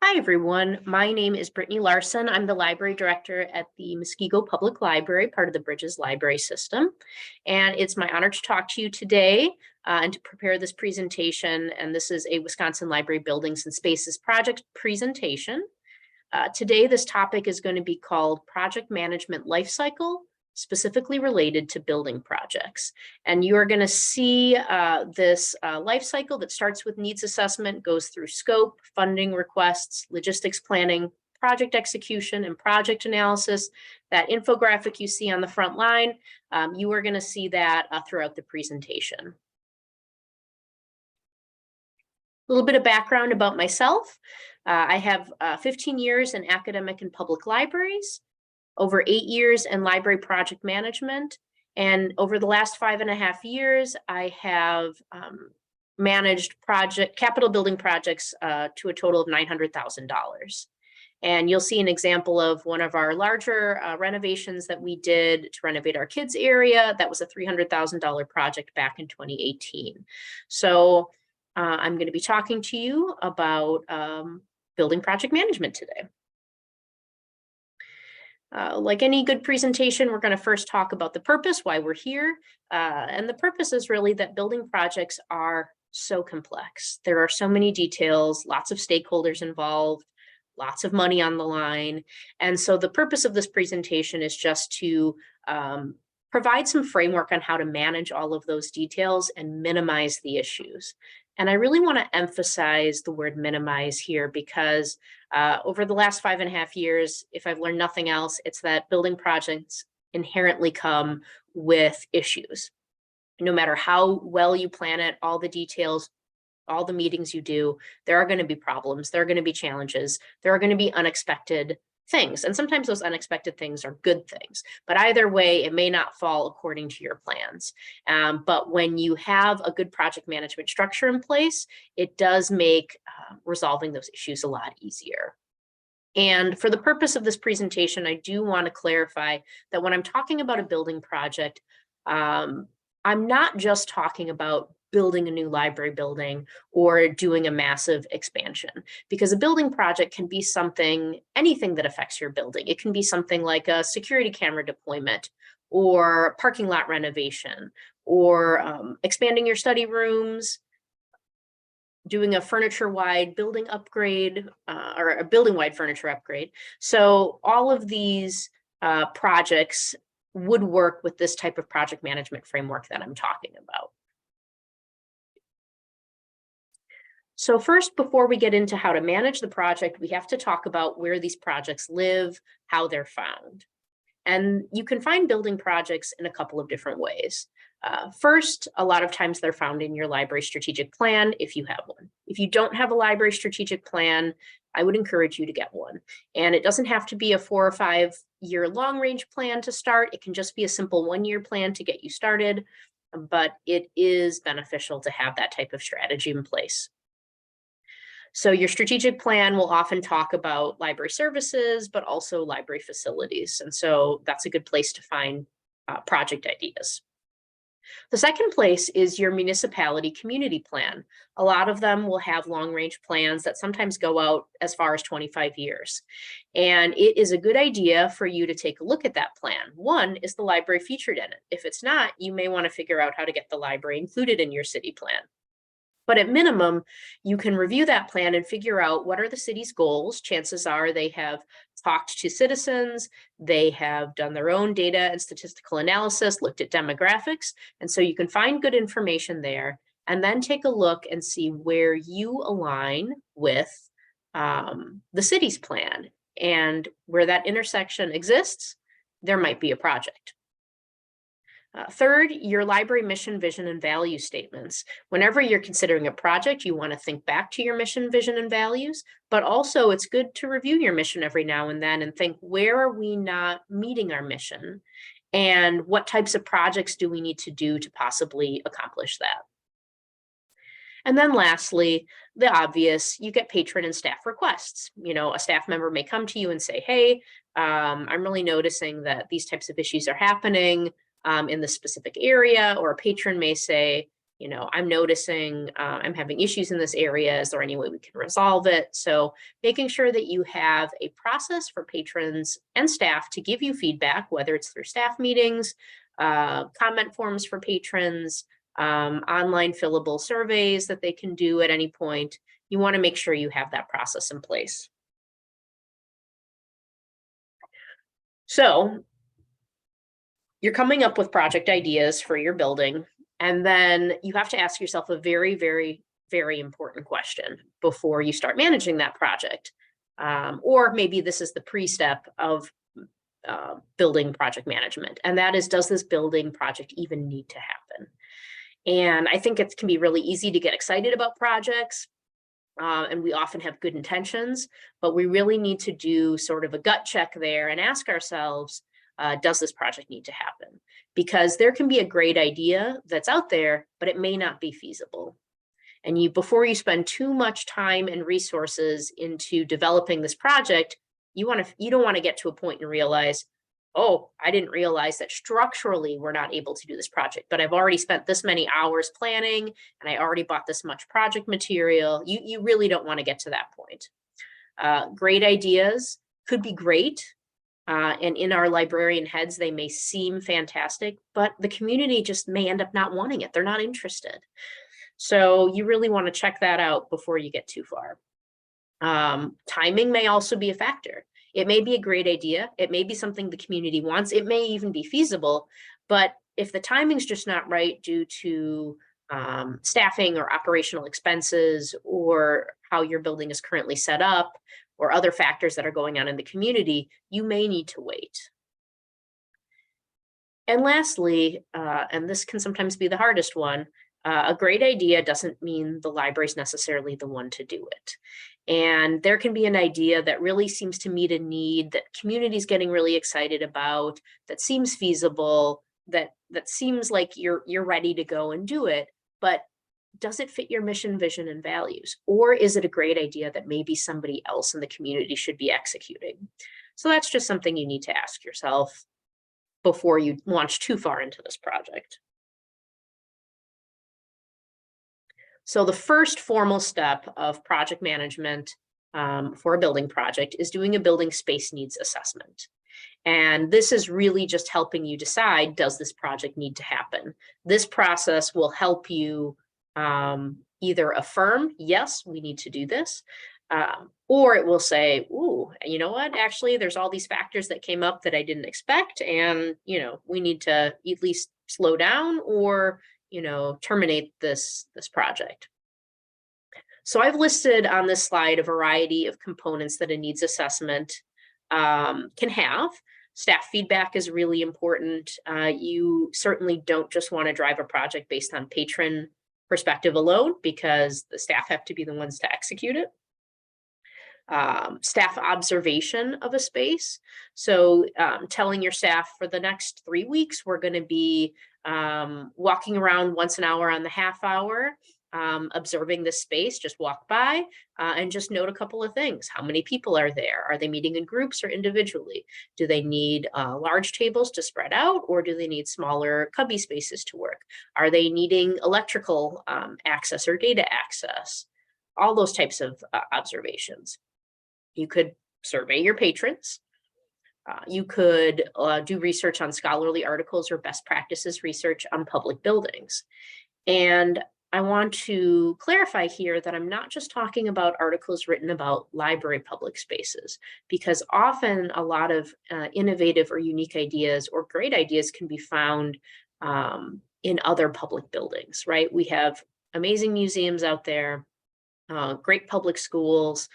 Hi, everyone. My name is Brittany Larson. I'm the library director at the Muskego Public Library, part of the Bridges Library System. And it's my honor to talk to you today and to prepare this presentation. And this is a Wisconsin Library Buildings and Spaces project presentation. Today, this topic is going to be called Project Management Lifecycle, specifically related to building projects. And you are going to see this life cycle that starts with needs assessment, goes through scope, funding requests, logistics planning, project execution, and project analysis. That infographic you see on the front line, you are going to see that throughout the presentation. A little bit of background about myself. I have 15 years in academic and public libraries, over 8 years in library project management, and over the last 5.5 years, I have managed capital building projects to a total of $900,000. And you'll see an example of one of our larger renovations that we did to renovate our kids' area. That was a $300,000 project back in 2018. So I'm going to be talking to you about building project management today. Like any good presentation, we're going to first talk about the purpose, why we're here. And the purpose is really that building projects are so complex. There are so many details, lots of stakeholders involved, lots of money on the line. And so the purpose of this presentation is just to provide some framework on how to manage all of those details and minimize the issues. And I really want to emphasize the word minimize here because over the last 5.5 years, if I've learned nothing else, it's that building projects inherently come with issues. No matter how well you plan it, all the details, all the meetings you do, there are going to be problems, there are going to be challenges, there are going to be unexpected things. And sometimes those unexpected things are good things, but either way, it may not fall according to your plans. But when you have a good project management structure in place, it does make resolving those issues a lot easier. And for the purpose of this presentation, I do want to clarify that when I'm talking about a building project, I'm not just talking about building a new library building or doing a massive expansion, because a building project can be anything that affects your building. It can be something like a security camera deployment or parking lot renovation or expanding your study rooms, doing a furniture-wide building upgrade or a building-wide furniture upgrade. So all of these projects would work with this type of project management framework that I'm talking about. So first, before we get into how to manage the project, we have to talk about where these projects live, how they're found. And you can find building projects in a couple of different ways. First, a lot of times they're found in your library strategic plan if you have one. If you don't have a library strategic plan, I would encourage you to get one. And it doesn't have to be a 4 or 5 year long range plan to start. It can just be a simple 1-year plan to get you started, but it is beneficial to have that type of strategy in place. So your strategic plan will often talk about library services, but also library facilities. And so that's a good place to find project ideas. The second place is your municipality community plan. A lot of them will have long-range plans that sometimes go out as far as 25 years. And it is a good idea for you to take a look at that plan. One, is the library featured in it? If it's not, you may want to figure out how to get the library included in your city plan. But at minimum, you can review that plan and figure out what are the city's goals. Chances are they have talked to citizens, they have done their own data and statistical analysis, looked at demographics. And so you can find good information there and then take a look and see where you align with the city's plan. And where that intersection exists, there might be a project. Third, your library mission, vision, and value statements. Whenever you're considering a project, you want to think back to your mission, vision, and values, but also it's good to review your mission every now and then and think, where are we not meeting our mission? And what types of projects do we need to do to possibly accomplish that? And then lastly, the obvious, you get patron and staff requests. A staff member may come to you and say, hey, I'm really noticing that these types of issues are happening in the specific area, or a patron may say, I'm noticing I'm having issues in this area. Is there any way we can resolve it? So making sure that you have a process for patrons and staff to give you feedback, whether it's through staff meetings, comment forms for patrons, online fillable surveys that they can do at any point. You want to make sure you have that process in place. So you're coming up with project ideas for your building, and then you have to ask yourself a very, very, very important question before you start managing that project. Or maybe this is the pre-step of building project management, and that is, does this building project even need to happen? And I think it can be really easy to get excited about projects, and we often have good intentions, but we really need to do sort of a gut check there and ask ourselves, does this project need to happen? Because there can be a great idea that's out there, but it may not be feasible. And before you spend too much time and resources into developing this project, you don't want to get to a point and realize, oh, I didn't realize that structurally we're not able to do this project, but I've already spent this many hours planning and I already bought this much project material. You really don't want to get to that point. Great ideas could be great. And in our librarian heads, they may seem fantastic, but the community just may end up not wanting it. They're not interested. So you really want to check that out before you get too far. Timing may also be a factor. It may be a great idea. It may be something the community wants. It may even be feasible, but if the timing's just not right due to staffing or operational expenses or how your building is currently set up or other factors that are going on in the community, you may need to wait. And lastly, and this can sometimes be the hardest one, a great idea doesn't mean the library is necessarily the one to do it. And there can be an idea that really seems to meet a need that community is getting really excited about, that seems feasible, that seems like you're ready to go and do it, but does it fit your mission, vision, and values? Or is it a great idea that maybe somebody else in the community should be executing? So that's just something you need to ask yourself before you launch too far into this project. So the first formal step of project management for a building project is doing a building space needs assessment. And this is really just helping you decide, does this project need to happen? This process will help you either affirm, yes, we need to do this, or it will say, ooh, you know what, actually, there's all these factors that came up that I didn't expect, and, we need to at least slow down or, terminate this project. So I've listed on this slide a variety of components that a needs assessment can have. Staff feedback is really important. You certainly don't just want to drive a project based on patron perspective alone, because the staff have to be the ones to execute it. Staff observation of a space. So telling your staff, for the next 3 weeks, we're going to be walking around once an hour on the half hour, observing this space, just walk by and just note a couple of things. How many people are there? Are they meeting in groups or individually? Do they need large tables to spread out, or do they need smaller cubby spaces to work? Are they needing electrical access or data access? All those types of observations. You could survey your patrons. You could do research on scholarly articles or best practices research on public buildings. And I want to clarify here that I'm not just talking about articles written about library public spaces, because often a lot of innovative or unique ideas or great ideas can be found in other public buildings, right? We have amazing museums out there, great public schools,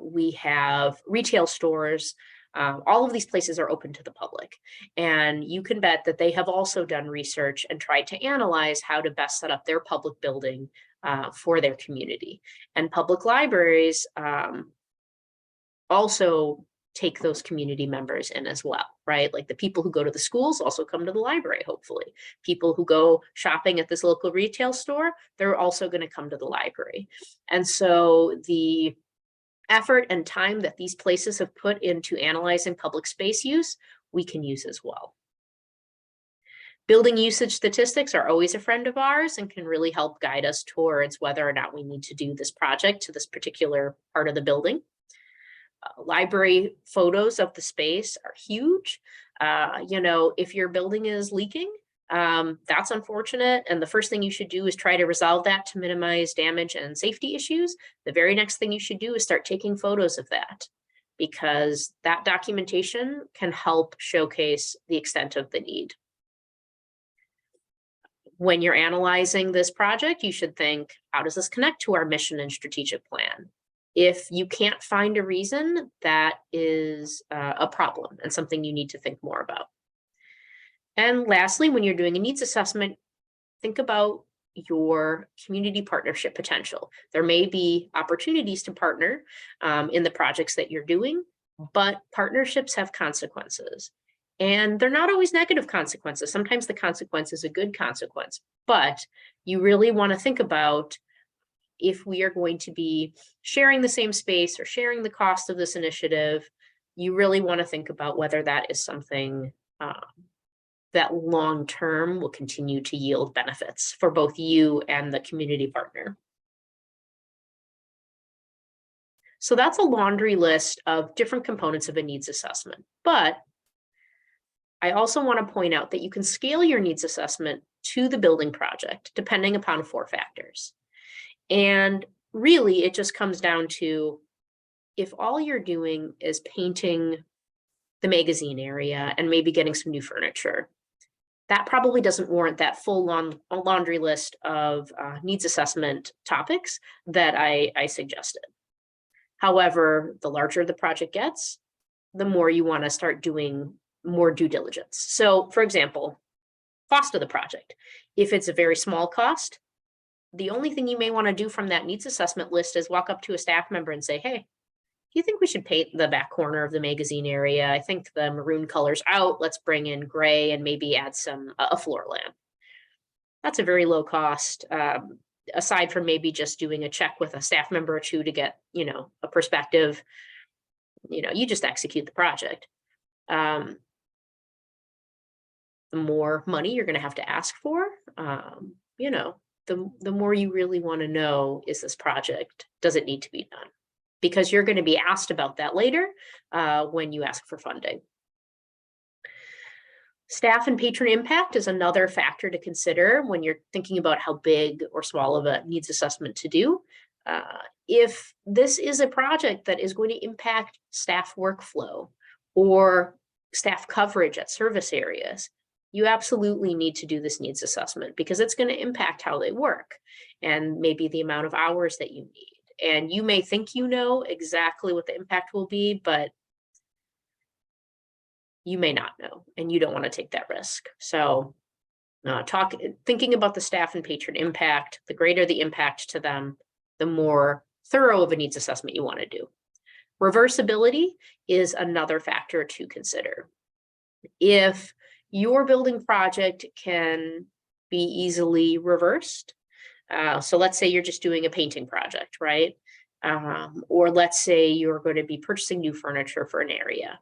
we have retail stores. All of these places are open to the public, and you can bet that they have also done research and tried to analyze how to best set up their public building for their community. And public libraries also take those community members in as well, right? Like the people who go to the schools also come to the library, hopefully. People who go shopping at this local retail store, they're also going to come to the library. And so the effort and time that these places have put into analyzing public space use, we can use as well. Building usage statistics are always a friend of ours and can really help guide us towards whether or not we need to do this project to this particular part of the building. Library photos of the space are huge. If your building is leaking, that's unfortunate. And the first thing you should do is try to resolve that to minimize damage and safety issues. The very next thing you should do is start taking photos of that, because that documentation can help showcase the extent of the need. When you're analyzing this project, you should think, how does this connect to our mission and strategic plan? If you can't find a reason, that is a problem and something you need to think more about. And lastly, when you're doing a needs assessment, think about your community partnership potential. There may be opportunities to partner in the projects that you're doing, but partnerships have consequences. And they're not always negative consequences. Sometimes the consequence is a good consequence, but you really want to think about, if we are going to be sharing the same space or sharing the cost of this initiative, you really want to think about whether that is something that long-term will continue to yield benefits for both you and the community partner. So that's a laundry list of different components of a needs assessment. But I also want to point out that you can scale your needs assessment to the building project depending upon 4 factors. And really, it just comes down to, if all you're doing is painting the magazine area and maybe getting some new furniture, that probably doesn't warrant that full laundry list of needs assessment topics that I suggested. However, the larger the project gets, the more you want to start doing more due diligence. So, for example, cost of the project. If it's a very small cost, the only thing you may want to do from that needs assessment list is walk up to a staff member and say, hey, do you think we should paint the back corner of the magazine area? I think the maroon color's out. Let's bring in gray and maybe add a floor lamp. That's a very low cost, aside from maybe just doing a check with a staff member or 2 to get, a perspective. You just execute the project. The more money you're going to have to ask for, the more you really want to know, is this project, does it need to be done? Because you're going to be asked about that later when you ask for funding. Staff and patron impact is another factor to consider when you're thinking about how big or small of a needs assessment to do. If this is a project that is going to impact staff workflow or staff coverage at service areas, you absolutely need to do this needs assessment, because it's going to impact how they work and maybe the amount of hours that you need. And you may think you know exactly what the impact will be, but you may not know, and you don't want to take that risk. So thinking about the staff and patron impact, the greater the impact to them, the more thorough of a needs assessment you want to do. Reversibility is another factor to consider. If your building project can be easily reversed, so let's say you're just doing a painting project, right? Or let's say you're going to be purchasing new furniture for an area.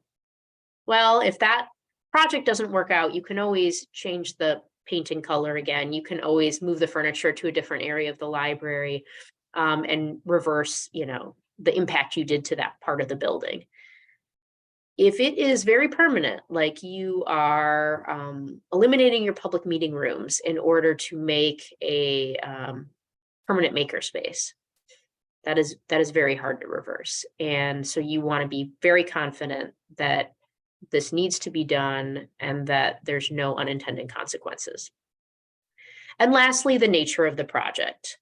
Well, if that project doesn't work out, you can always change the painting color again. You can always move the furniture to a different area of the library and reverse, the impact you did to that part of the building. If it is very permanent, like you are eliminating your public meeting rooms in order to make a permanent makerspace, that is very hard to reverse. And so you want to be very confident that this needs to be done and that there's no unintended consequences. And lastly, the nature of the project.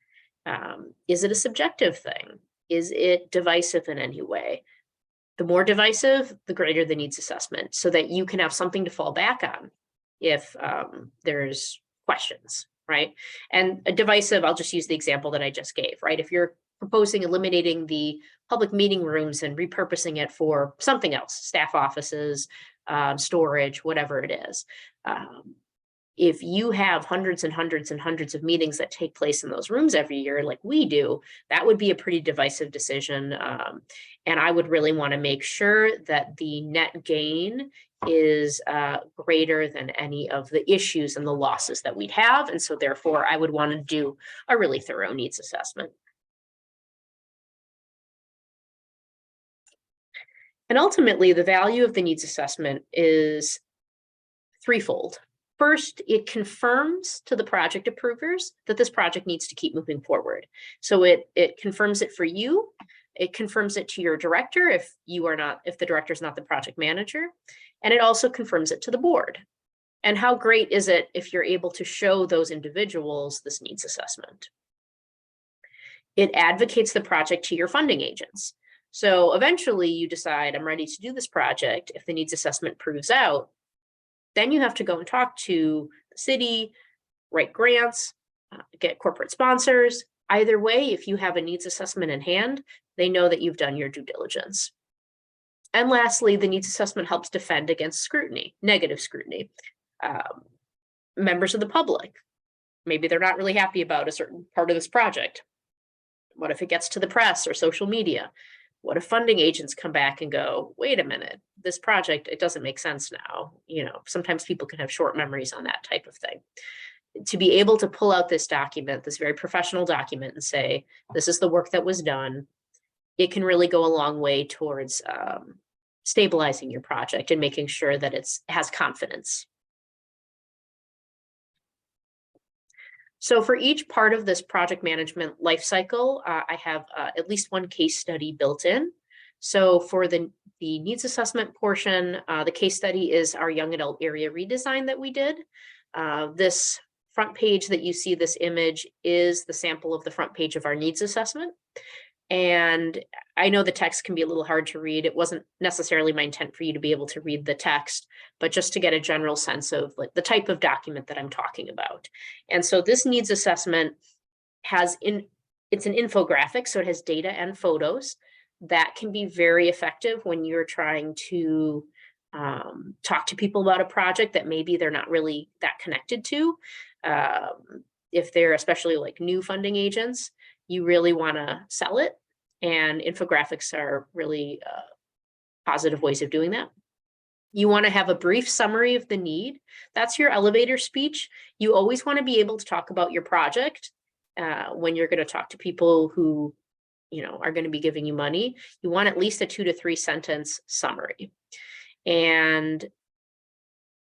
Is it a subjective thing? Is it divisive in any way? The more divisive, the greater the needs assessment, so that you can have something to fall back on if there's questions, right? And a divisive, I'll just use the example that I just gave, right? If you're proposing eliminating the public meeting rooms and repurposing it for something else, staff offices, storage, whatever it is, if you have hundreds and hundreds and hundreds of meetings that take place in those rooms every year, like we do, that would be a pretty divisive decision. And I would really want to make sure that the net gain is greater than any of the issues and the losses that we'd have. And so therefore, I would want to do a really thorough needs assessment. And ultimately, the value of the needs assessment is threefold. First, it confirms to the project approvers that this project needs to keep moving forward. So it confirms it for you. It confirms it to your director if the director is not the project manager, and it also confirms it to the board. And how great is it if you're able to show those individuals this needs assessment? It advocates the project to your funding agents. So eventually you decide, I'm ready to do this project. If the needs assessment proves out, then you have to go and talk to the city, write grants, get corporate sponsors. Either way, if you have a needs assessment in hand, they know that you've done your due diligence. And lastly, the needs assessment helps defend against scrutiny, negative scrutiny. Members of the public, maybe they're not really happy about a certain part of this project. What if it gets to the press or social media? What if funding agents come back and go, wait a minute, this project, it doesn't make sense now. Sometimes people can have short memories on that type of thing. To be able to pull out this document, this very professional document, and say, this is the work that was done, it can really go a long way towards stabilizing your project and making sure that it has confidence. So for each part of this project management life cycle, I have at least one case study built in. So for the needs assessment portion, the case study is our young adult area redesign that we did. This front page that you see, this image, is the sample of the front page of our needs assessment. And I know the text can be a little hard to read. It wasn't necessarily my intent for you to be able to read the text, but just to get a general sense of like the type of document that I'm talking about. And so this needs assessment it's an infographic, so it has data and photos that can be very effective when you're trying to talk to people about a project that maybe they're not really that connected to. If they're especially like new funding agents, you really want to sell it, and infographics are really positive ways of doing that. You want to have a brief summary of the need. That's your elevator speech. You always want to be able to talk about your project when you're going to talk to people who are going to be giving you money. You want at least a 2 to 3 sentence summary. And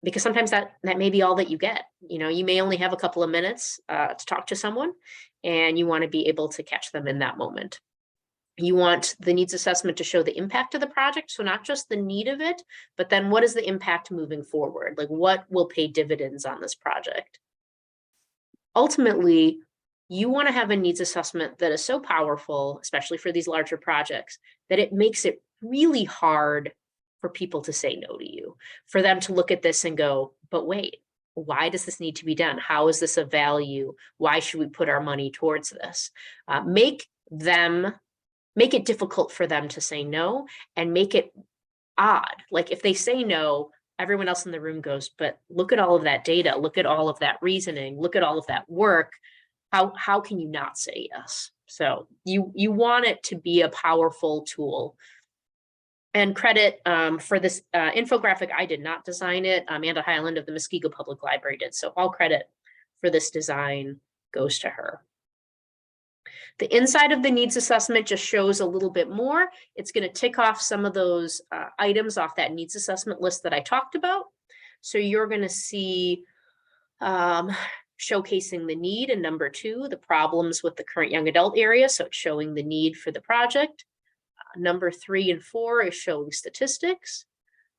because sometimes that may be all that you get. You may only have a couple of minutes to talk to someone, and you want to be able to catch them in that moment. You want the needs assessment to show the impact of the project. So not just the need of it, but then what is the impact moving forward? Like what will pay dividends on this project? Ultimately, you want to have a needs assessment that is so powerful, especially for these larger projects, that it makes it really hard for people to say no to you, for them to look at this and go, but wait, why does this need to be done? How is this of value? Why should we put our money towards this? Make it difficult for them to say no, and make it odd. Like if they say no, everyone else in the room goes, but look at all of that data, look at all of that reasoning, look at all of that work. How can you not say yes? So you want it to be a powerful tool. And credit for this infographic, I did not design it. Amanda Highland of the Muskego Public Library did. So all credit for this design goes to her. The inside of the needs assessment just shows a little bit more. It's going to tick off some of those items off that needs assessment list that I talked about. So you're going to see showcasing the need, and number 2, the problems with the current young adult area. So it's showing the need for the project. Number 3 and 4 is showing statistics.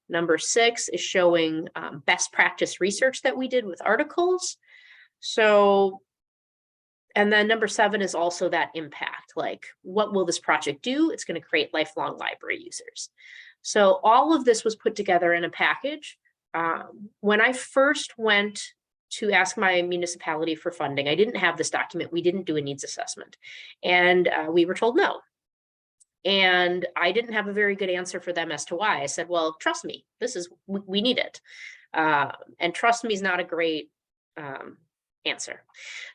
Number 6 is showing best practice research that we did with articles. So, and then number 7 is also that impact, like what will this project do? It's going to create lifelong library users. So all of this was put together in a package. When I first went to ask my municipality for funding, I didn't have this document. We didn't do a needs assessment, and we were told no. And I didn't have a very good answer for them as to why. I said, well, trust me, we need it. And trust me is not a great answer.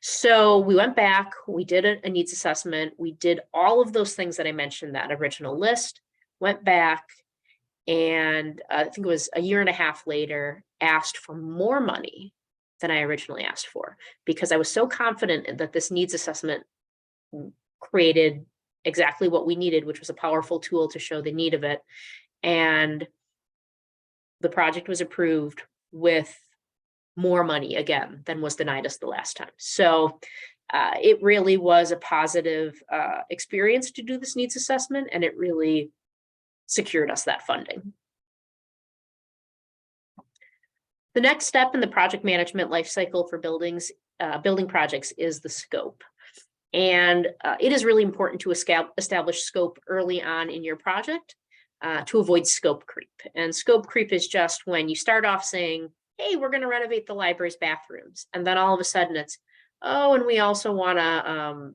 So we went back, we did a needs assessment, we did all of those things that I mentioned, that original list, went back, and I think it was a year and a half later, asked for more money than I originally asked for, because I was so confident that this needs assessment created exactly what we needed, which was a powerful tool to show the need of it. And the project was approved with more money again than was denied us the last time. So it really was a positive experience to do this needs assessment, and it really secured us that funding. The next step in the project management lifecycle for building projects is the scope. And it is really important to establish scope early on in your project to avoid scope creep. And scope creep is just when you start off saying, hey, we're going to renovate the library's bathrooms. And then all of a sudden it's, oh, and we also want to,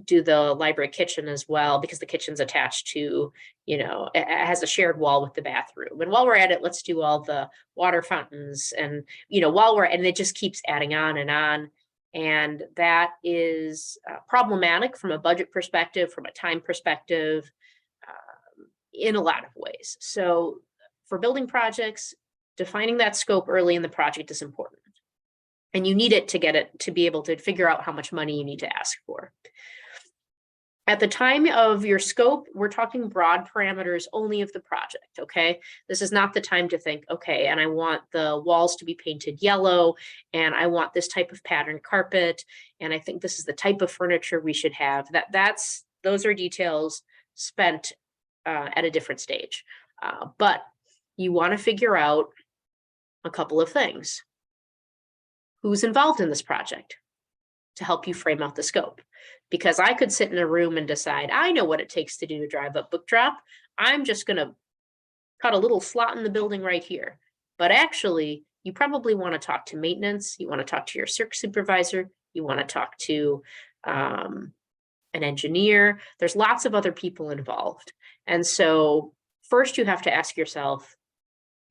do the library kitchen as well, because the kitchen's attached to, it has a shared wall with the bathroom. And while we're at it, let's do all the water fountains. And, and it just keeps adding on and on. And that is problematic from a budget perspective, from a time perspective, in a lot of ways. So for building projects, defining that scope early in the project is important. And you need it to be able to figure out how much money you need to ask for. At the time of your scope, we're talking broad parameters only of the project, okay? This is not the time to think, okay, and I want the walls to be painted yellow, and I want this type of patterned carpet, and I think this is the type of furniture we should have. Those are details spent at a different stage. But you want to figure out a couple of things. Who's involved in this project to help you frame out the scope? Because I could sit in a room and decide, I know what it takes to do a drive up book drop. I'm just going to cut a little slot in the building right here. But actually, you probably want to talk to maintenance. You want to talk to your circ supervisor. You want to talk to an engineer. There's lots of other people involved. And so first you have to ask yourself,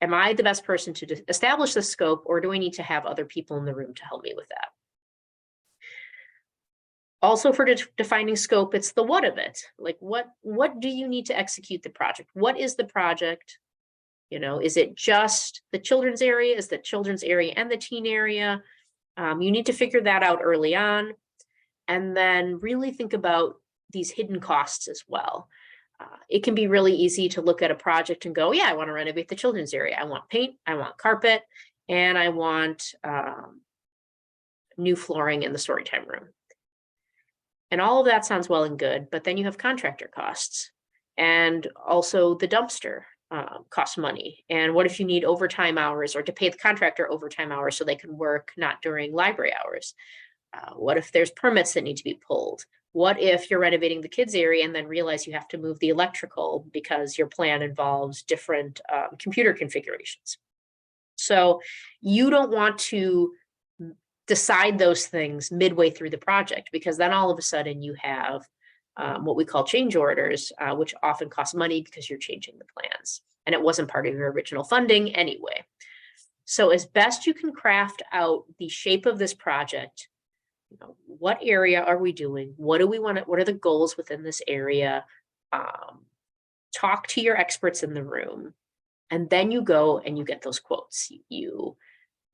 am I the best person to establish the scope, or do I need to have other people in the room to help me with that? Also, for defining scope, it's the what of it. Like, what do you need to execute the project? What is the project? Is it just the children's area? Is the children's area and the teen area? You need to figure that out early on. And then really think about these hidden costs as well. It can be really easy to look at a project and go, yeah, I want to renovate the children's area. I want paint, I want carpet, and I want new flooring in the storytime room. And all of that sounds well and good, but then you have contractor costs, and also the dumpster costs money. And what if you need overtime hours, or to pay the contractor overtime hours so they can work not during library hours? What if there's permits that need to be pulled? What if you're renovating the kids area and then realize you have to move the electrical because your plan involves different computer configurations? So you don't want to decide those things midway through the project, because then all of a sudden you have what we call change orders, which often cost money because you're changing the plans. And it wasn't part of your original funding anyway. So as best you can craft out the shape of this project, what area are we doing? What do we want to, what are the goals within this area? Talk to your experts in the room, and then you go and you get those quotes. You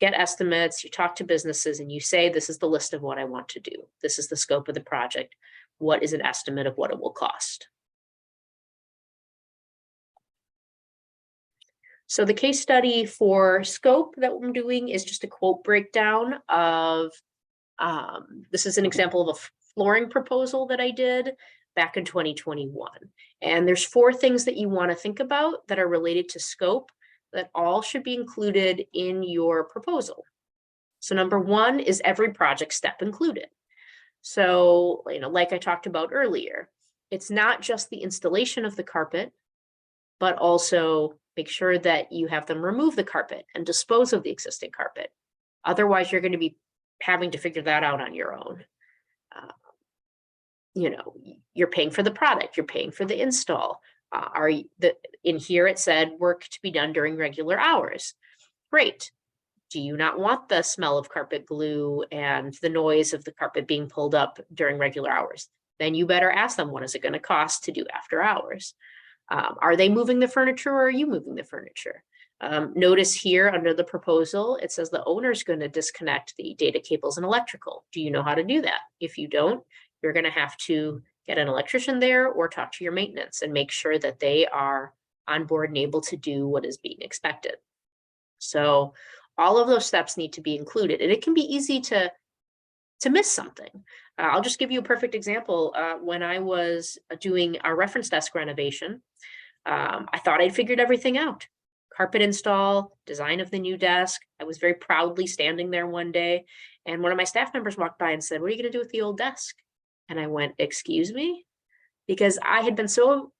get estimates, you talk to businesses, and you say, this is the list of what I want to do. This is the scope of the project. What is an estimate of what it will cost? So the case study for scope that I'm doing is just a quote breakdown of, this is an example of a flooring proposal that I did back in 2021. And there's 4 things that you want to think about that are related to scope that all should be included in your proposal. So number 1 is every project step included. So, like I talked about earlier, it's not just the installation of the carpet, but also make sure that you have them remove the carpet and dispose of the existing carpet. Otherwise, you're going to be having to figure that out on your own. You're paying for the product, you're paying for the install. In here it said work to be done during regular hours. Great. Do you not want the smell of carpet glue and the noise of the carpet being pulled up during regular hours? Then you better ask them, what is it going to cost to do after hours? Are they moving the furniture or are you moving the furniture? Notice here under the proposal, it says the owner's going to disconnect the data cables and electrical. Do you know how to do that? If you don't, you're going to have to get an electrician there or talk to your maintenance and make sure that they are on board and able to do what is being expected. So all of those steps need to be included, and it can be easy to miss something. I'll just give you a perfect example. When I was doing our reference desk renovation, I thought I'd figured everything out. Carpet install, design of the new desk. I was very proudly standing there one day, and one of my staff members walked by and said, "What are you going to do with the old desk?" And I went, "Excuse me?" Because I had been so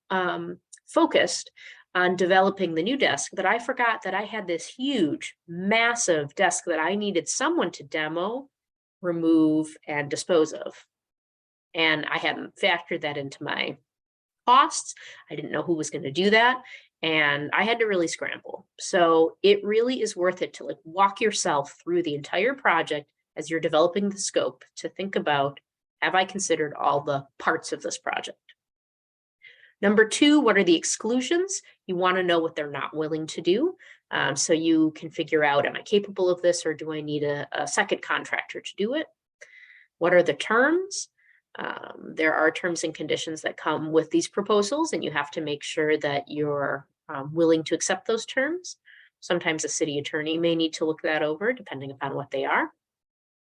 focused on developing the new desk that I forgot that I had this huge, massive desk that I needed someone to demo, remove, and dispose of. And I hadn't factored that into my costs. I didn't know who was going to do that. And I had to really scramble. So it really is worth it to like walk yourself through the entire project as you're developing the scope to think about, have I considered all the parts of this project? Number two, what are the exclusions? You want to know what they're not willing to do. So you can figure out, am I capable of this, or do I need a second contractor to do it? What are the terms? There are terms and conditions that come with these proposals, and you have to make sure that you're willing to accept those terms. Sometimes a city attorney may need to look that over, depending upon what they are.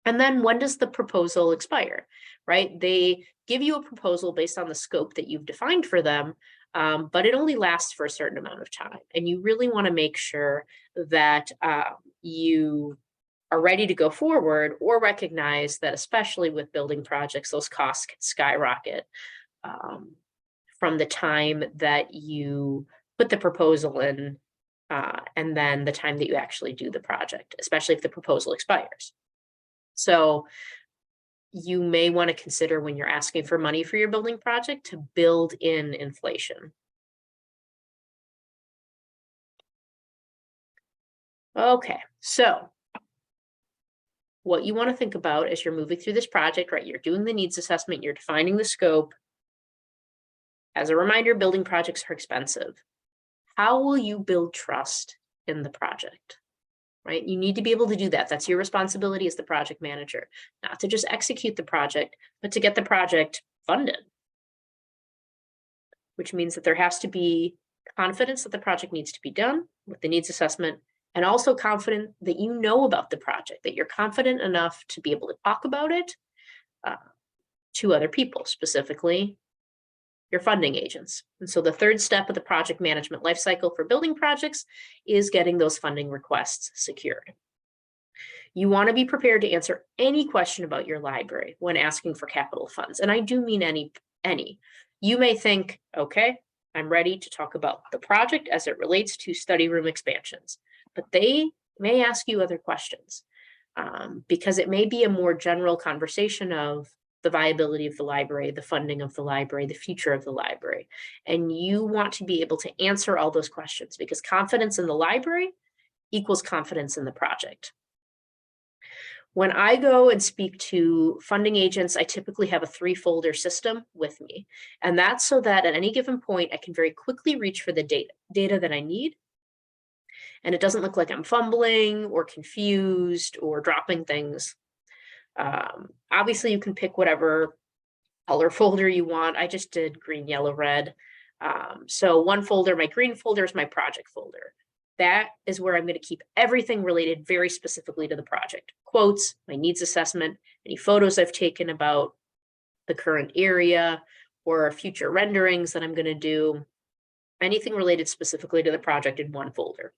And then when does the proposal expire, right? They give you a proposal based on the scope that you've defined for them, but it only lasts for a certain amount of time. And you really want to make sure that you are ready to go forward, or recognize that, especially with building projects, those costs can skyrocket from the time that you put the proposal in and then the time that you actually do the project, especially if the proposal expires. So you may want to consider, when you're asking for money for your building project, to build in inflation. Okay, so what you want to think about as you're moving through this project, right? You're doing the needs assessment, you're defining the scope. As a reminder, building projects are expensive. How will you build trust in the project? Right? You need to be able to do that. That's your responsibility as the project manager, not to just execute the project, but to get the project funded, which means that there has to be confidence that the project needs to be done with the needs assessment, and also confident that you know about the project, that you're confident enough to be able to talk about it to other people, specifically your funding agents. And so the third step of the project management lifecycle for building projects is getting those funding requests secured. You want to be prepared to answer any question about your library when asking for capital funds. And I do mean any. You may think, okay, I'm ready to talk about the project as it relates to study room expansions, but they may ask you other questions because it may be a more general conversation of the viability of the library, the funding of the library, the future of the library. And you want to be able to answer all those questions, because confidence in the library equals confidence in the project. When I go and speak to funding agents, I typically have a 3-folder system with me. And that's so that at any given point, I can very quickly reach for the data that I need. And it doesn't look like I'm fumbling or confused or dropping things. Obviously, you can pick whatever color folder you want. I just did green, yellow, red. So one folder, my green folder, is my project folder. That is where I'm going to keep everything related very specifically to the project. Quotes, my needs assessment, any photos I've taken about the current area, or future renderings that I'm going to do. Anything related specifically to the project in one folder.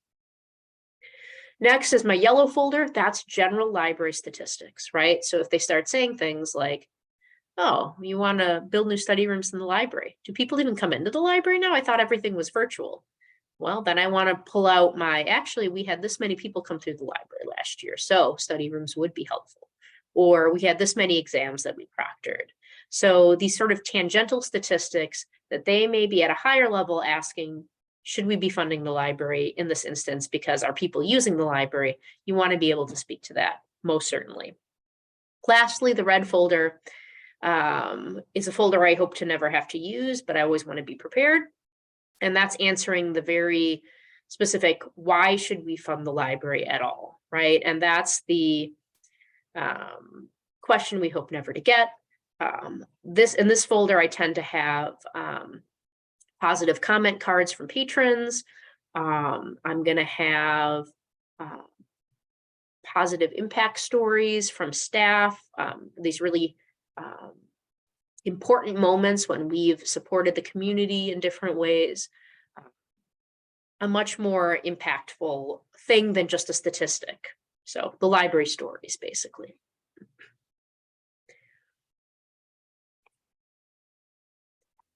Next is my yellow folder. That's general library statistics, right? So if they start saying things like, oh, you want to build new study rooms in the library. Do people even come into the library now? I thought everything was virtual. Well, then I want to pull out actually, we had this many people come through the library last year, so study rooms would be helpful. Or we had this many exams that we proctored. So these sort of tangential statistics that they may be at a higher level asking should we be funding the library in this instance because are people using the library? You want to be able to speak to that, most certainly. Lastly, the red folder is a folder I hope to never have to use, but I always want to be prepared. And that's answering the very specific, why should we fund the library at all, right? And that's the question we hope never to get. In this folder, I tend to have positive comment cards from patrons. I'm going to have positive impact stories from staff, these really important moments when we've supported the community in different ways. A much more impactful thing than just a statistic. So the library stories, basically.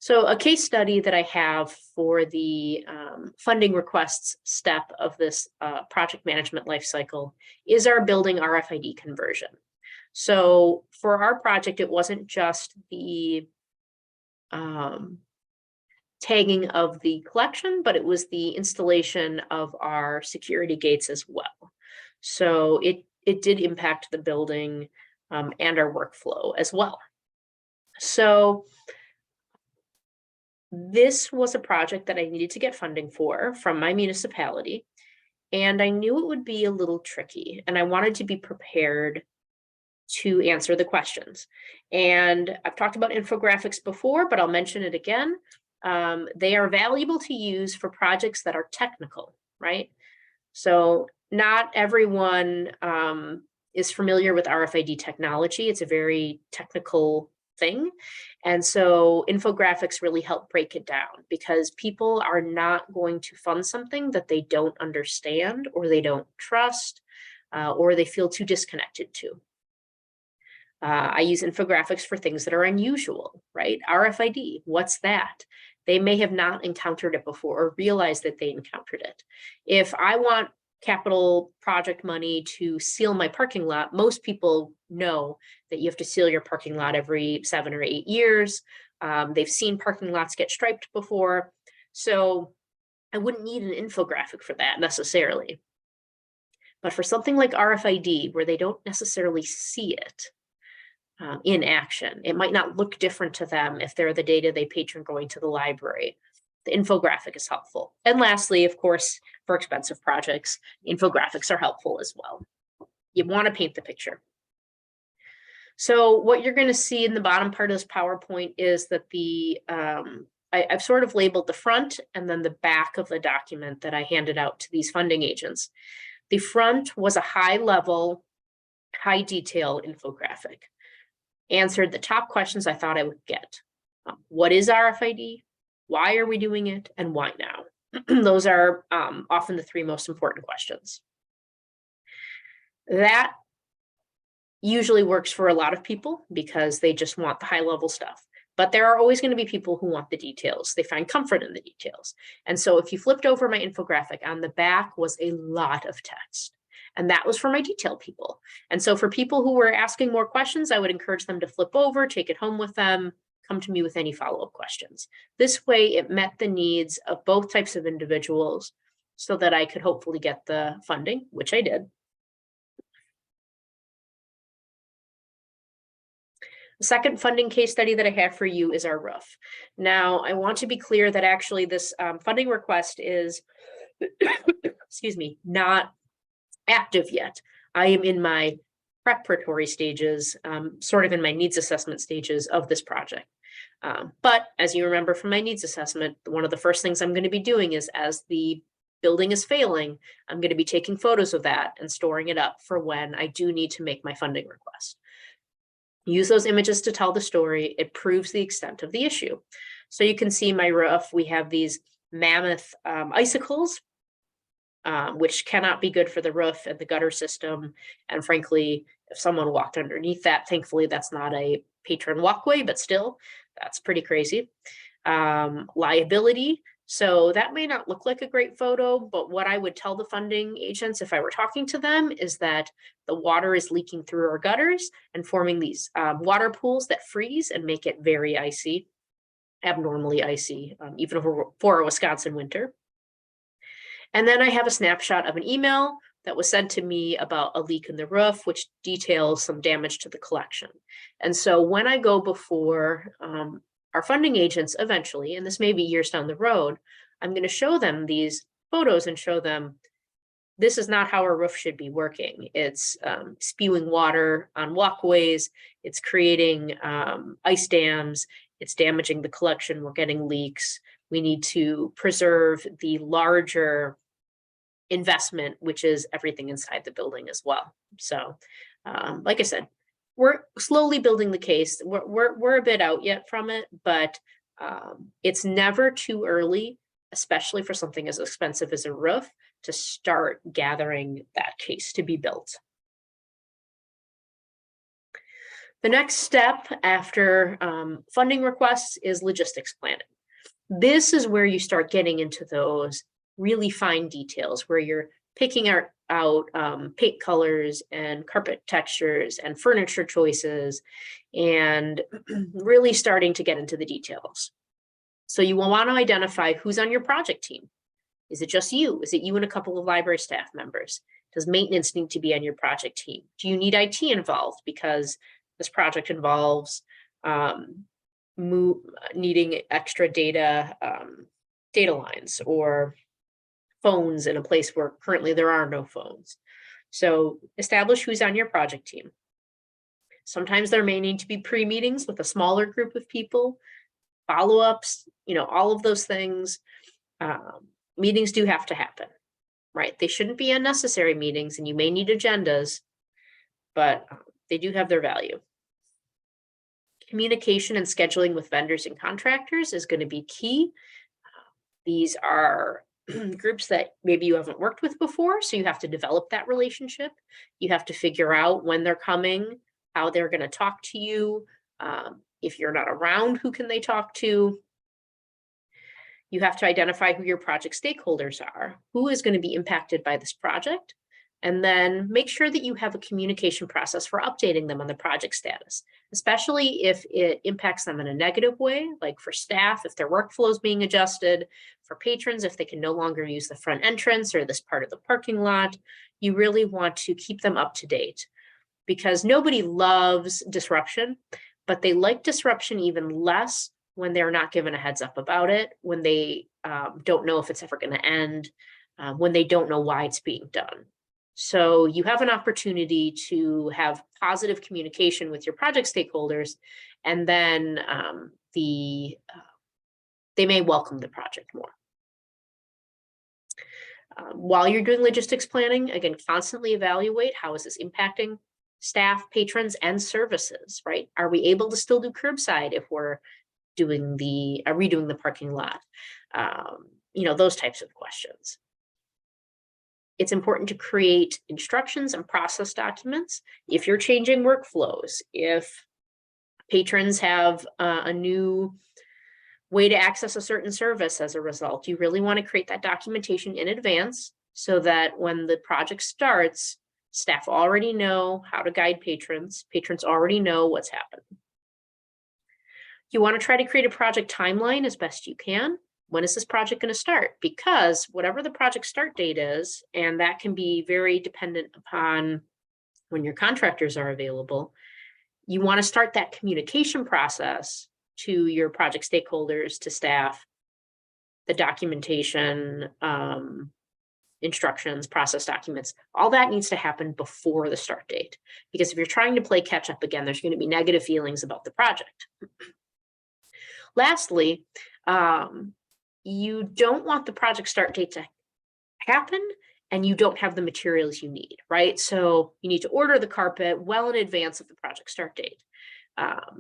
So a case study that I have for the funding requests step of this project management lifecycle is our building RFID conversion. So for our project, it wasn't just the tagging of the collection, but it was the installation of our security gates as well. So it did impact the building and our workflow as well. So this was a project that I needed to get funding for from my municipality, and I knew it would be a little tricky, and I wanted to be prepared to answer the questions. And I've talked about infographics before, but I'll mention it again. They are valuable to use for projects that are technical, right? So not everyone is familiar with RFID technology. It's a very technical thing. And so infographics really help break it down because people are not going to fund something that they don't understand or they don't trust or they feel too disconnected to. I use infographics for things that are unusual, right? RFID, what's that? They may have not encountered it before or realized that they encountered it. If I want capital project money to seal my parking lot, most people know that you have to seal your parking lot every 7 or 8 years. They've seen parking lots get striped before. So I wouldn't need an infographic for that necessarily. But for something like RFID, where they don't necessarily see it in action, it might not look different to them if they're the day-to-day patron going to the library. The infographic is helpful. And lastly, of course, for expensive projects, infographics are helpful as well. You want to paint the picture. So what you're going to see in the bottom part of this PowerPoint is that I've sort of labeled the front and then the back of the document that I handed out to these funding agents. The front was a high-level, high-detail infographic. Answered the top questions I thought I would get. What is RFID? Why are we doing it? And why now? Those are often the 3 most important questions. That usually works for a lot of people because they just want the high level stuff. But there are always going to be people who want the details. They find comfort in the details. And so if you flipped over my infographic, on the back was a lot of text. And that was for my detail people. And so for people who were asking more questions, I would encourage them to flip over, take it home with them, come to me with any follow-up questions. This way, it met the needs of both types of individuals so that I could hopefully get the funding, which I did. The second funding case study that I have for you is our roof. Now, I want to be clear that actually this funding request is, excuse me, not active yet. I am in my preparatory stages, sort of in my needs assessment stages of this project. But as you remember from my needs assessment, one of the first things I'm going to be doing is, as the building is failing, I'm going to be taking photos of that and storing it up for when I do need to make my funding request. Use those images to tell the story. It proves the extent of the issue. So you can see my roof. We have these mammoth icicles, which cannot be good for the roof and the gutter system. And frankly, if someone walked underneath that, thankfully that's not a patron walkway, but still, that's pretty crazy. Liability. So that may not look like a great photo, but what I would tell the funding agents if I were talking to them is that the water is leaking through our gutters and forming these water pools that freeze and make it very icy, abnormally icy, even for a Wisconsin winter. And then I have a snapshot of an email that was sent to me about a leak in the roof, which details some damage to the collection. And so when I go before our funding agents eventually, and this may be years down the road, I'm going to show them these photos and show them this is not how a roof should be working. It's spewing water on walkways. It's creating ice dams. It's damaging the collection. We're getting leaks. We need to preserve the larger investment, which is everything inside the building as well. So, like I said, we're slowly building the case. We're a bit out yet from it, but it's never too early, especially for something as expensive as a roof, to start gathering that case to be built. The next step after funding requests is logistics planning. This is where you start getting into those really fine details where you're picking out paint colors and carpet textures and furniture choices and really starting to get into the details. So you will want to identify who's on your project team. Is it just you? Is it you and a couple of library staff members? Does maintenance need to be on your project team? Do you need IT involved because this project involves needing extra data lines or phones in a place where currently there are no phones? So establish who's on your project team. Sometimes there may need to be pre-meetings with a smaller group of people, follow-ups, all of those things. Meetings do have to happen, right? They shouldn't be unnecessary meetings, and you may need agendas, but they do have their value. Communication and scheduling with vendors and contractors is going to be key. These are groups that maybe you haven't worked with before, so you have to develop that relationship. You have to figure out when they're coming, how they're going to talk to you. If you're not around, who can they talk to? You have to identify who your project stakeholders are, who is going to be impacted by this project, and then make sure that you have a communication process for updating them on the project status, especially if it impacts them in a negative way, like for staff, if their workflow is being adjusted, for patrons, if they can no longer use the front entrance or this part of the parking lot. You really want to keep them up to date because nobody loves disruption, but they like disruption even less when they're not given a heads up about it, when they don't know if it's ever going to end, when they don't know why it's being done. So you have an opportunity to have positive communication with your project stakeholders, and then they may welcome the project more. While you're doing logistics planning, again, constantly evaluate how is this impacting staff, patrons, and services, right? Are we able to still do curbside if we're doing redoing the parking lot? Those types of questions. It's important to create instructions and process documents. If you're changing workflows, if patrons have a new way to access a certain service as a result, you really want to create that documentation in advance so that when the project starts, staff already know how to guide patrons. Patrons already know what's happening. You want to try to create a project timeline as best you can. When is this project going to start? Because whatever the project start date is, and that can be very dependent upon when your contractors are available, you want to start that communication process to your project stakeholders, to staff, the documentation, instructions, process documents. All that needs to happen before the start date. Because if you're trying to play catch up again, there's going to be negative feelings about the project. Lastly, you don't want the project start date to happen and you don't have the materials you need, right? So you need to order the carpet well in advance of the project start date.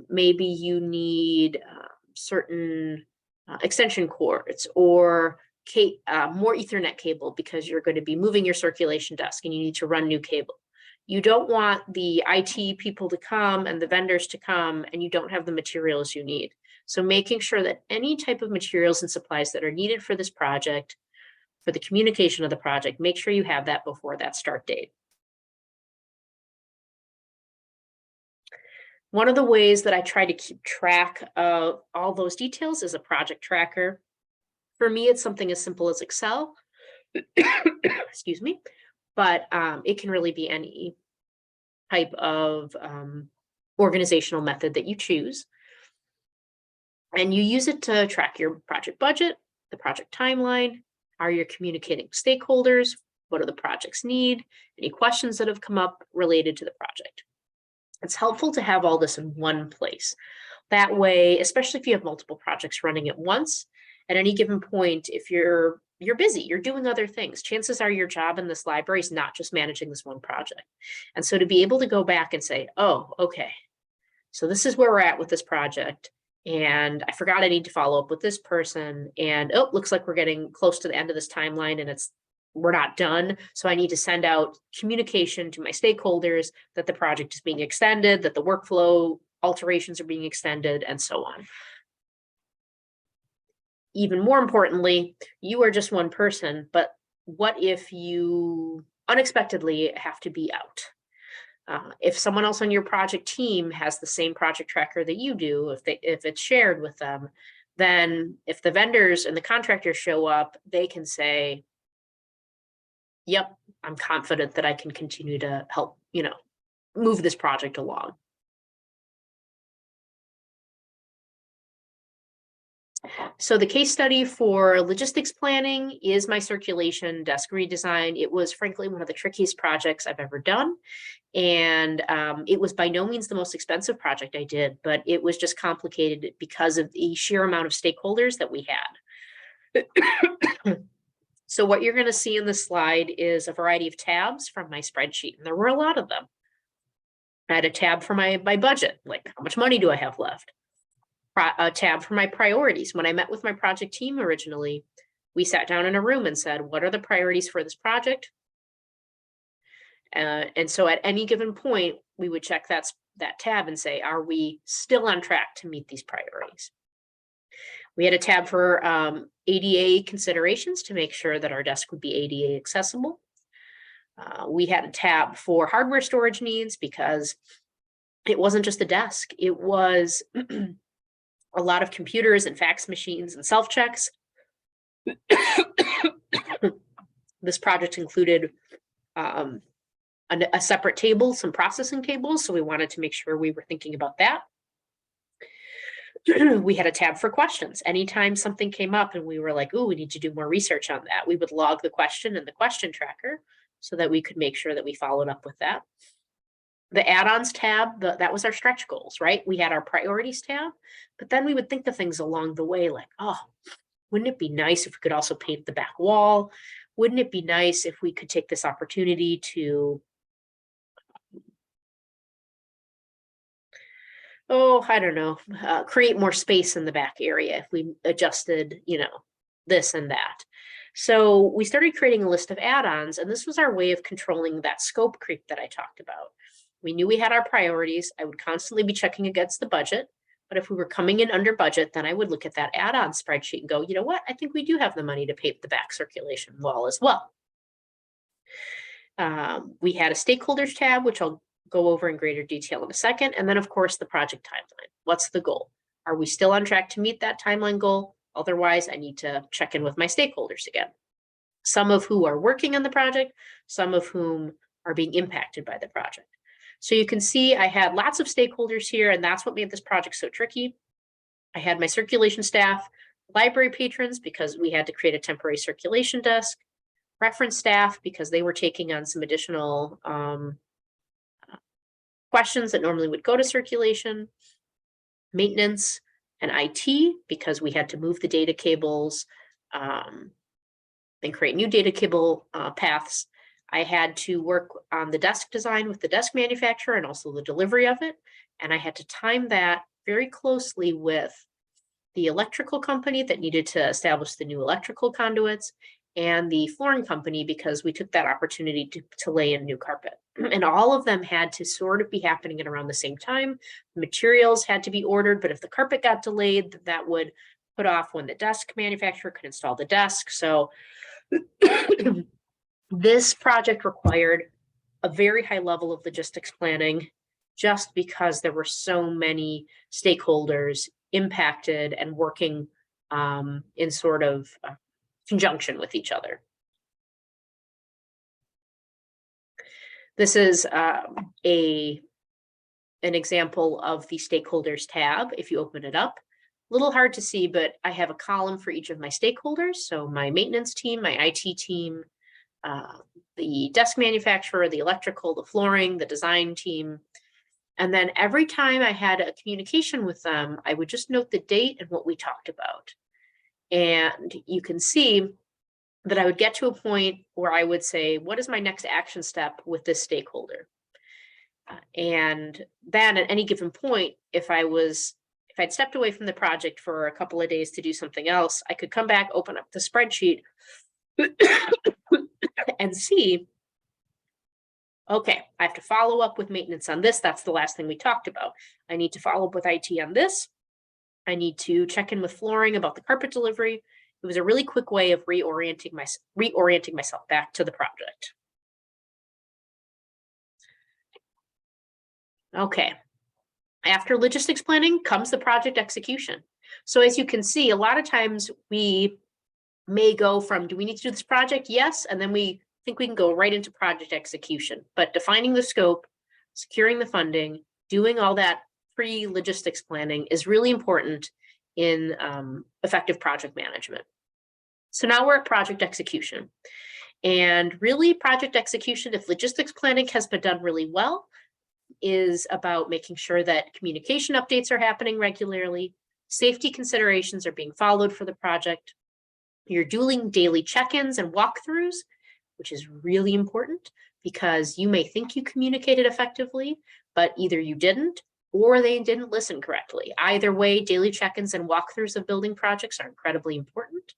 Maybe you need certain extension cords or more Ethernet cable because you're going to be moving your circulation desk and you need to run new cable. You don't want the IT people to come and the vendors to come and you don't have the materials you need. So making sure that any type of materials and supplies that are needed for this project, for the communication of the project, make sure you have that before that start date. One of the ways that I try to keep track of all those details is a project tracker. For me, it's something as simple as Excel. excuse me, but it can really be any type of organizational method that you choose. And you use it to track your project budget, the project timeline, how you're communicating with stakeholders, what do the projects need, any questions that have come up related to the project. It's helpful to have all this in one place. That way, especially if you have multiple projects running at once, at any given point, if you're busy, you're doing other things, chances are your job in this library is not just managing this one project. And so to be able to go back and say, oh, okay, so this is where we're at with this project. And I forgot I need to follow up with this person. And oh, looks like we're getting close to the end of this timeline and we're not done. So I need to send out communication to my stakeholders that the project is being extended, that the workflow alterations are being extended, and so on. Even more importantly, you are just one person, but what if you unexpectedly have to be out? If someone else on your project team has the same project tracker that you do, if it's shared with them, then if the vendors and the contractors show up, they can say, yep, I'm confident that I can continue to help, move this project along. So the case study for logistics planning is my circulation desk redesign. It was frankly one of the trickiest projects I've ever done. And it was by no means the most expensive project I did, but it was just complicated because of the sheer amount of stakeholders that we had. So what you're going to see in this slide is a variety of tabs from my spreadsheet, and there were a lot of them. I had a tab for my budget, like how much money do I have left? A tab for my priorities. When I met with my project team originally, we sat down in a room and said, what are the priorities for this project? And so at any given point, we would check that tab and say, are we still on track to meet these priorities? We had a tab for ADA considerations to make sure that our desk would be ADA accessible. We had a tab for hardware storage needs because it wasn't just a desk. It was a lot of computers and fax machines and self-checks. This project included a separate table, some processing tables, so we wanted to make sure we were thinking about that. We had a tab for questions. Anytime something came up and we were like, oh, we need to do more research on that, we would log the question in the question tracker so that we could make sure that we followed up with that. The add-ons tab, that was our stretch goals, right? We had our priorities tab, but then we would think of things along the way like, oh, wouldn't it be nice if we could also paint the back wall? Wouldn't it be nice if we could take this opportunity to, I don't know, create more space in the back area if we adjusted, this and that. So we started creating a list of add-ons, and this was our way of controlling that scope creep that I talked about. We knew we had our priorities. I would constantly be checking against the budget. But if we were coming in under budget, then I would look at that add-on spreadsheet and go, you know what? I think we do have the money to paint the back circulation wall as well. We had a stakeholders tab, which I'll go over in greater detail in a second. And then, of course, the project timeline. What's the goal? Are we still on track to meet that timeline goal? Otherwise, I need to check in with my stakeholders again. Some of who are working on the project, some of whom are being impacted by the project. So you can see I had lots of stakeholders here, and that's what made this project so tricky. I had my circulation staff, library patrons, because we had to create a temporary circulation desk, reference staff, because they were taking on some additional questions that normally would go to circulation, maintenance, and IT, because we had to move the data cables and create new data cable paths. I had to work on the desk design with the desk manufacturer and also the delivery of it. And I had to time that very closely with the electrical company that needed to establish the new electrical conduits and the flooring company, because we took that opportunity to lay in new carpet. And all of them had to sort of be happening at around the same time. Materials had to be ordered, but if the carpet got delayed, that would put off when the desk manufacturer could install the desk. So this project required a very high level of logistics planning just because there were so many stakeholders impacted and working in sort of conjunction with each other. This is an example of the stakeholders tab. If you open it up, a little hard to see, but I have a column for each of my stakeholders. So my maintenance team, my IT team, the desk manufacturer, the electrical, the flooring, the design team. And then every time I had a communication with them, I would just note the date and what we talked about. And you can see that I would get to a point where I would say, what is my next action step with this stakeholder? And then at any given point, if I'd stepped away from the project for a couple of days to do something else, I could come back, open up the spreadsheet and see, okay, I have to follow up with maintenance on this. That's the last thing we talked about. I need to follow up with IT on this. I need to check in with flooring about the carpet delivery. It was a really quick way of reorienting myself back to the project. Okay. After logistics planning comes the project execution. So as you can see, a lot of times we may go from, do we need to do this project? Yes. And then we think we can go right into project execution. But defining the scope, securing the funding, doing all that pre-logistics planning is really important in effective project management. So now we're at project execution. And really project execution, if logistics planning has been done really well, is about making sure that communication updates are happening regularly, safety considerations are being followed for the project, you're doing daily check-ins and walkthroughs, which is really important because you may think you communicated effectively, but either you didn't or they didn't listen correctly. Either way, daily check-ins and walkthroughs of building projects are incredibly important.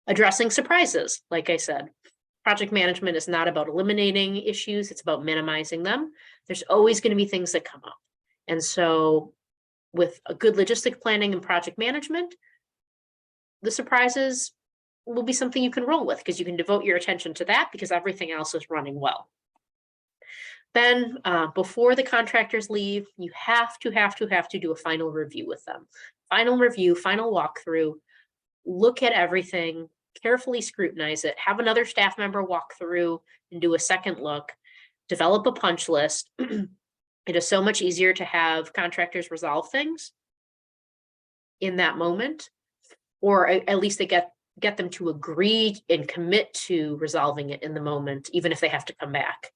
Addressing surprises, like I said. Project management is not about eliminating issues, it's about minimizing them. There's always going to be things that come up. And so with a good logistic planning and project management, the surprises will be something you can roll with because you can devote your attention to that because everything else is running well. Then before the contractors leave, you have to do a final review with them. Final review, final walkthrough, look at everything, carefully scrutinize it, have another staff member walk through and do a second look, develop a punch list. It is so much easier to have contractors resolve things in that moment, or at least they get them to agree and commit to resolving it in the moment, even if they have to come back.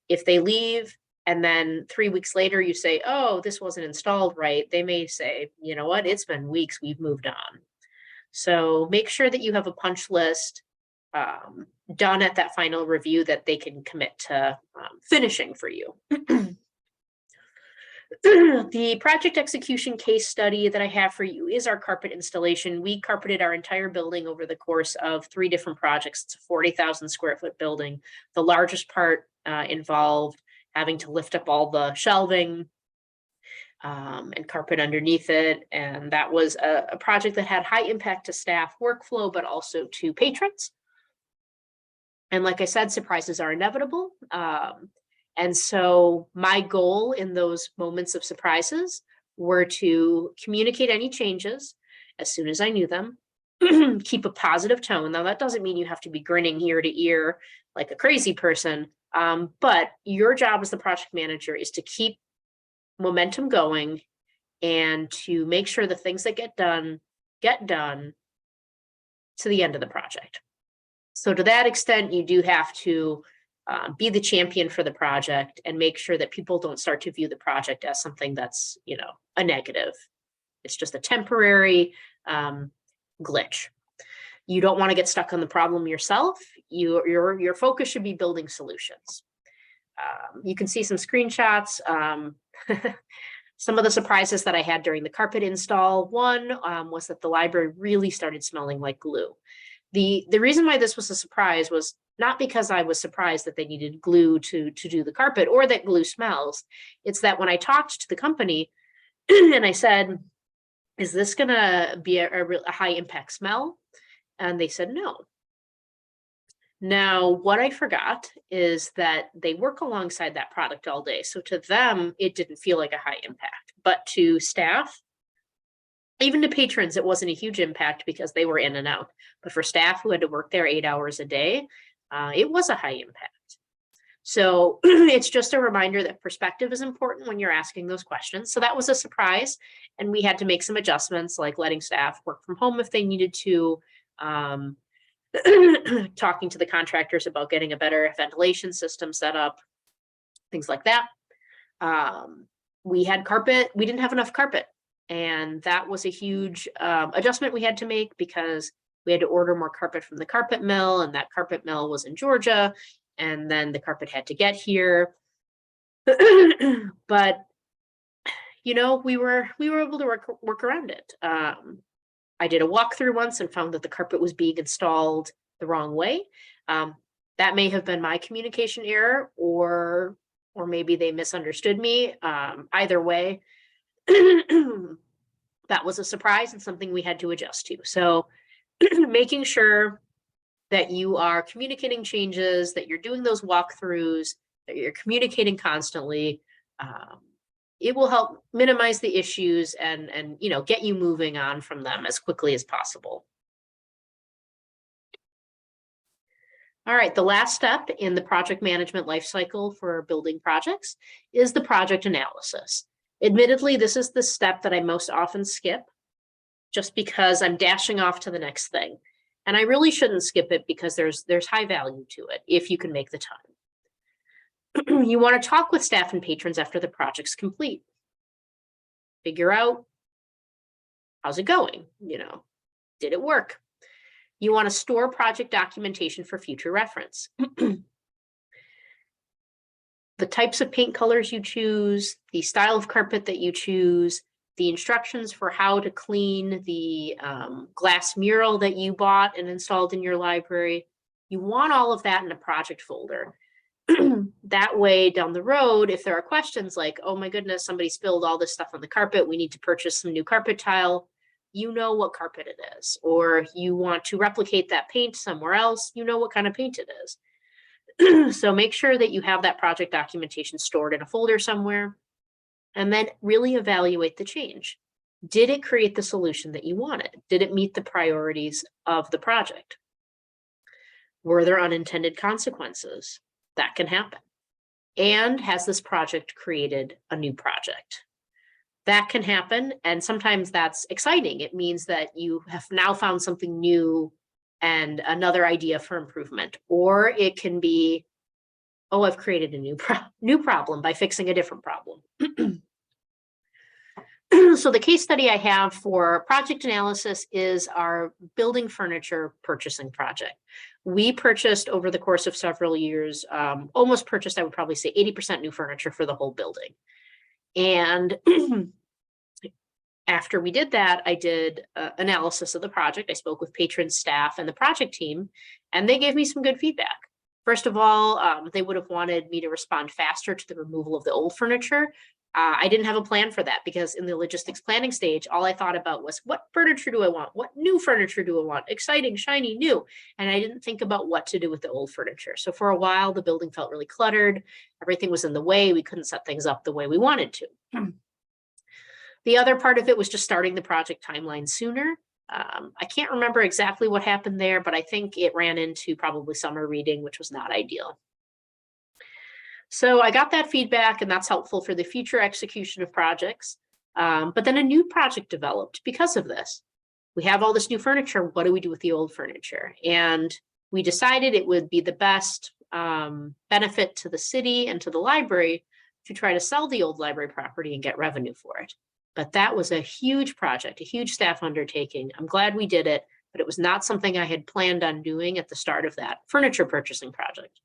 If they leave and then 3 weeks later you say, oh, this wasn't installed right, they may say, you know what, it's been weeks, we've moved on. So make sure that you have a punch list done at that final review that they can commit to finishing for you. The project execution case study that I have for you is our carpet installation. We carpeted our entire building over the course of 3 different projects. It's a 40,000 square foot building. The largest part involved having to lift up all the shelving and carpet underneath it. And that was a project that had high impact to staff workflow, but also to patrons. And like I said, surprises are inevitable. And so my goal in those moments of surprises were to communicate any changes as soon as I knew them, keep a positive tone. Now, that doesn't mean you have to be grinning ear to ear like a crazy person, but your job as the project manager is to keep momentum going and to make sure the things that get done to the end of the project. So to that extent, you do have to be the champion for the project and make sure that people don't start to view the project as something that's, you know, a negative. It's just a temporary glitch. You don't want to get stuck on the problem yourself. Your focus should be building solutions. You can see some screenshots. Some of the surprises that I had during the carpet install. One was that the library really started smelling like glue. The reason why this was a surprise was not because I was surprised that they needed glue to do the carpet or that glue smells. It's that when I talked to the company and I said, is this going to be a high impact smell? And they said, no. Now, what I forgot is that they work alongside that product all day. So to them, it didn't feel like a high impact, but to staff, even to patrons, it wasn't a huge impact because they were in and out. But for staff who had to work there 8 hours a day, it was a high impact. So it's just a reminder that perspective is important when you're asking those questions. So that was a surprise. And we had to make some adjustments, like letting staff work from home if they needed to, talking to the contractors about getting a better ventilation system set up, things like that. We had carpet, we didn't have enough carpet. And that was a huge adjustment we had to make because we had to order more carpet from the carpet mill, and that carpet mill was in Georgia. And then the carpet had to get here. But, you know, we were able to work around it. I did a walkthrough once and found that the carpet was being installed the wrong way. That may have been my communication error, or maybe they misunderstood me. Either way, that was a surprise and something we had to adjust to. So making sure that you are communicating changes, that you're doing those walkthroughs, that you're communicating constantly, it will help minimize the issues and you know, get you moving on from them as quickly as possible. All right, the last step in the project management lifecycle for building projects is the project analysis. Admittedly, this is the step that I most often skip just because I'm dashing off to the next thing. And I really shouldn't skip it because there's high value to it if you can make the time. You want to talk with staff and patrons after the project's complete. Figure out, how's it going? You know, did it work? You want to store project documentation for future reference. The types of paint colors you choose, the style of carpet that you choose, the instructions for how to clean the glass mural that you bought and installed in your library. You want all of that in a project folder. That way down the road, if there are questions like, oh my goodness, somebody spilled all this stuff on the carpet, we need to purchase some new carpet tile, you know what carpet it is. Or you want to replicate that paint somewhere else, you know what kind of paint it is. So make sure that you have that project documentation stored in a folder somewhere, and then really evaluate the change. Did it create the solution that you wanted? Did it meet the priorities of the project? Were there unintended consequences? That can happen. And has this project created a new project? That can happen, and sometimes that's exciting. It means that you have now found something new and another idea for improvement. Or it can be, oh, I've created a new problem by fixing a different problem. So the case study I have for project analysis is our building furniture purchasing project. We purchased over the course of several years, almost purchased, I would probably say 80% new furniture for the whole building. And after we did that, I did analysis of the project. I spoke with patrons, staff, and the project team, and they gave me some good feedback. First of all, they would have wanted me to respond faster to the removal of the old furniture. I didn't have a plan for that because in the logistics planning stage, all I thought about was what furniture do I want? What new furniture do I want? Exciting, shiny, new. And I didn't think about what to do with the old furniture. So for a while, the building felt really cluttered. Everything was in the way. We couldn't set things up the way we wanted to. The other part of it was just starting the project timeline sooner. I can't remember exactly what happened there, but I think it ran into probably summer reading, which was not ideal. So I got that feedback, and that's helpful for the future execution of projects. But then a new project developed because of this. We have all this new furniture. What do we do with the old furniture? And we decided it would be the best benefit to the city and to the library to try to sell the old library property and get revenue for it. But that was a huge project, a huge staff undertaking. I'm glad we did it, but it was not something I had planned on doing at the start of that furniture purchasing project.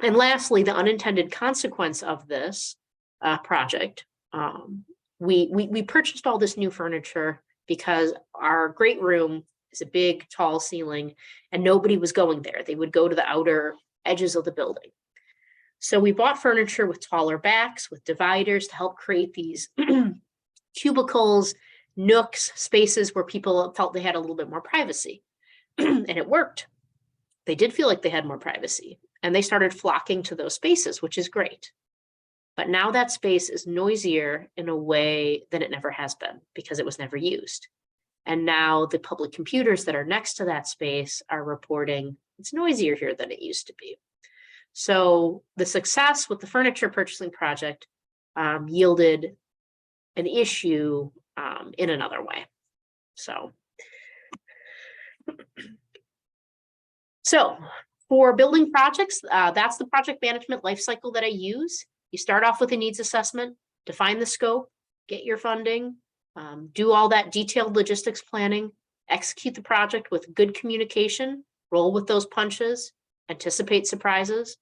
And lastly, the unintended consequence of this project, we purchased all this new furniture because our great room is a big, tall ceiling, and nobody was going there. They would go to the outer edges of the building. So we bought furniture with taller backs, with dividers to help create these cubicles, nooks, spaces where people felt they had a little bit more privacy. And it worked. They did feel like they had more privacy, and they started flocking to those spaces, which is great. But now that space is noisier in a way than it never has been because it was never used. And now the public computers that are next to that space are reporting it's noisier here than it used to be. So the success with the furniture purchasing project yielded an issue in another way. So for building projects, that's the project management lifecycle that I use. You start off with a needs assessment, define the scope, get your funding, do all that detailed logistics planning, execute the project with good communication, roll with those punches, anticipate surprises.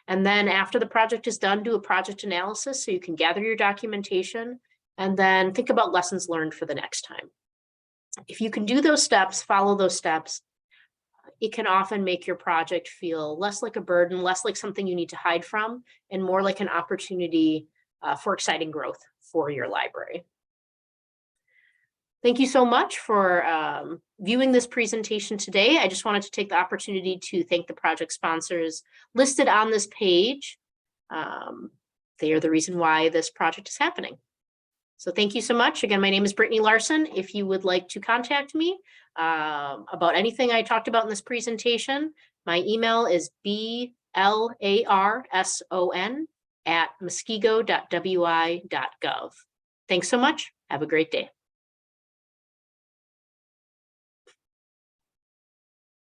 And then after the project is done, do a project analysis so you can gather your documentation and then think about lessons learned for the next time. If you can do those steps, follow those steps, it can often make your project feel less like a burden, less like something you need to hide from, and more like an opportunity for exciting growth for your library. Thank you so much for viewing this presentation today. I just wanted to take the opportunity to thank the project sponsors listed on this page. They are the reason why this project is happening. So thank you so much. Again, my name is Brittany Larson. If you would like to contact me about anything I talked about in this presentation, my email is blarson@muskego.wi.gov. Thanks so much. Have a great day.